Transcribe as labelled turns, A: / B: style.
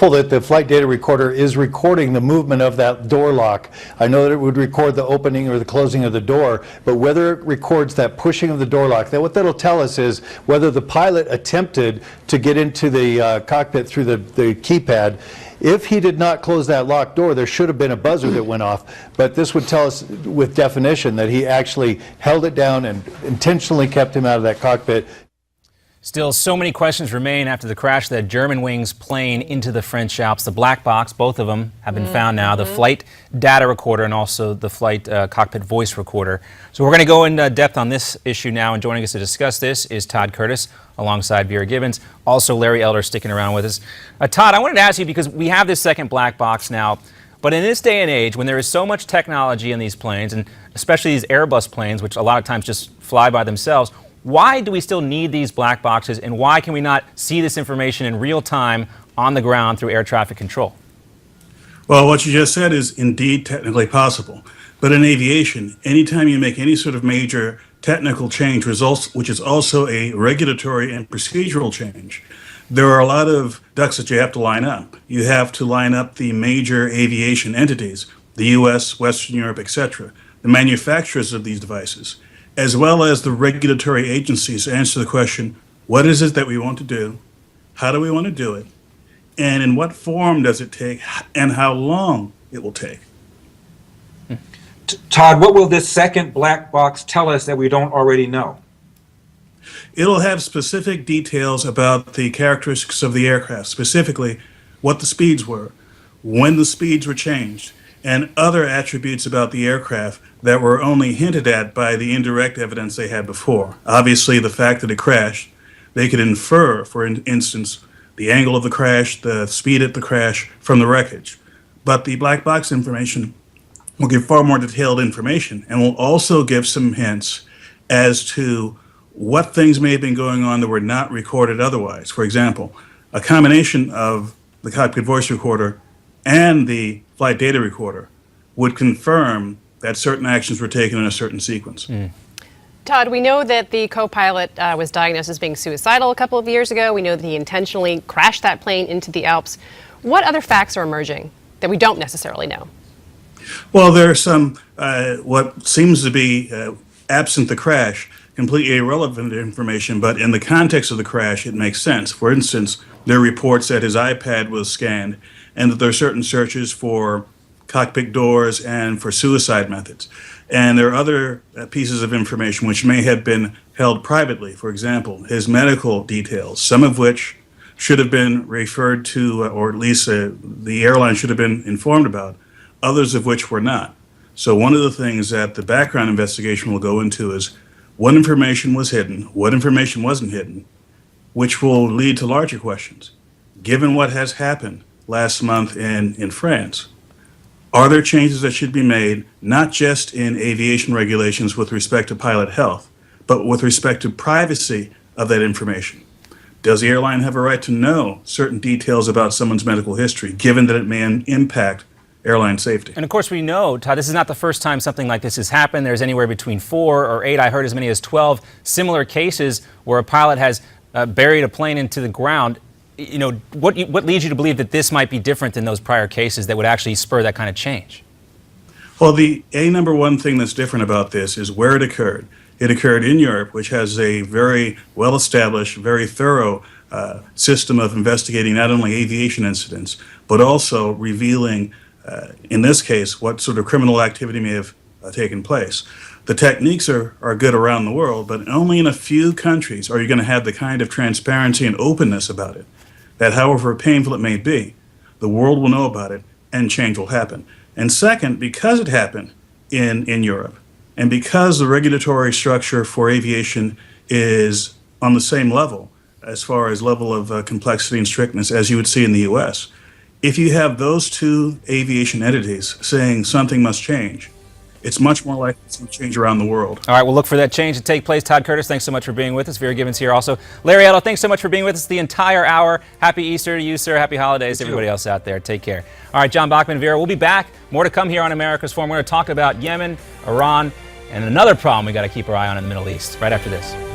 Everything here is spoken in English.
A: hopeful that the flight data recorder is recording the movement of that door lock. I know that it would record the opening or the closing of the door, but whether it records that pushing of the door lock, what that'll tell us is whether the pilot attempted to get into the cockpit through the keypad. If he did not close that locked door, there should have been a buzzer that went off, but this would tell us with definition that he actually held it down and intentionally kept him out of that cockpit.
B: Still, so many questions remain after the crash of that Germanwings plane into the French Alps. The black box, both of them have been found now, the flight data recorder and also the flight cockpit voice recorder. So we're going to go in depth on this issue now, and joining us to discuss this is Todd Curtis alongside Vera Gibbons, also Larry Elder sticking around with us. Todd, I wanted to ask you, because we have this second black box now, but in this day and age when there is so much technology in these planes, and especially these Airbus planes, which a lot of times just fly by themselves, why do we still need these black boxes, and why can we not see this information in real time on the ground through air traffic control?
C: Well, what you just said is indeed technically possible. But in aviation, anytime you make any sort of major technical change, which is also a regulatory and procedural change, there are a lot of ducks that you have to line up. You have to line up the major aviation entities, the US, Western Europe, etc., the manufacturers of these devices, as well as the regulatory agencies to answer the question, what is it that we want to do? How do we want to do it? And in what form does it take? And how long it will take?
D: Todd, what will this second black box tell us that we don't already know?
C: It'll have specific details about the characteristics of the aircraft, specifically what the speeds were, when the speeds were changed, and other attributes about the aircraft that were only hinted at by the indirect evidence they had before. Obviously, the fact that it crashed, they could infer, for instance, the angle of the crash, the speed at the crash from the wreckage. But the black box information will give far more detailed information and will also give some hints as to what things may have been going on that were not recorded otherwise. For example, a combination of the cockpit voice recorder and the flight data recorder would confirm that certain actions were taken in a certain sequence.
E: Todd, we know that the co-pilot was diagnosed as being suicidal a couple of years ago. We know that he intentionally crashed that plane into the Alps. What other facts are emerging that we don't necessarily know?
C: Well, there are some, what seems to be, absent the crash, completely irrelevant information, but in the context of the crash, it makes sense. For instance, there are reports that his iPad was scanned and that there are certain searches for cockpit doors and for suicide methods. And there are other pieces of information which may have been held privately. For example, his medical details, some of which should have been referred to, or at least the airline should have been informed about, others of which were not. So one of the things that the background investigation will go into is what information was hidden, what information wasn't hidden, which will lead to larger questions. Given what has happened last month in France, are there changes that should be made, not just in aviation regulations with respect to pilot health, but with respect to privacy of that information? Does the airline have a right to know certain details about someone's medical history, given that it may impact airline safety?
B: And of course we know, Todd, this is not the first time something like this has happened. There's anywhere between 4 or 8, I heard as many as 12 similar cases where a pilot has buried a plane into the ground. You know, what leads you to believe that this might be different than those prior cases that would actually spur that kind of change?
C: Well, the number one thing that's different about this is where it occurred. It occurred in Europe, which has a very well-established, very thorough system of investigating not only aviation incidents, but also revealing, in this case, what sort of criminal activity may have taken place. The techniques are good around the world, but only in a few countries are you going to have the kind of transparency and openness about it that, however painful it may be, the world will know about it and change will happen. And second, because it happened in Europe, and because the regulatory structure for aviation is on the same level as far as level of complexity and strictness as you would see in the US, if you have those two aviation entities saying something must change, it's much more likely to change around the world.
B: All right, we'll look for that change to take place. Todd Curtis, thanks so much for being with us. Vera Gibbons here also. Larry Elder, thanks so much for being with us the entire hour. Happy Easter to you, sir. Happy holidays to everybody else out there. Take care. All right, John Bachman, Vera, we'll be back. More to come here on America's Forum. We're going to talk about Yemen, Iran, and another problem we got to keep our eye on in the Middle East right after this.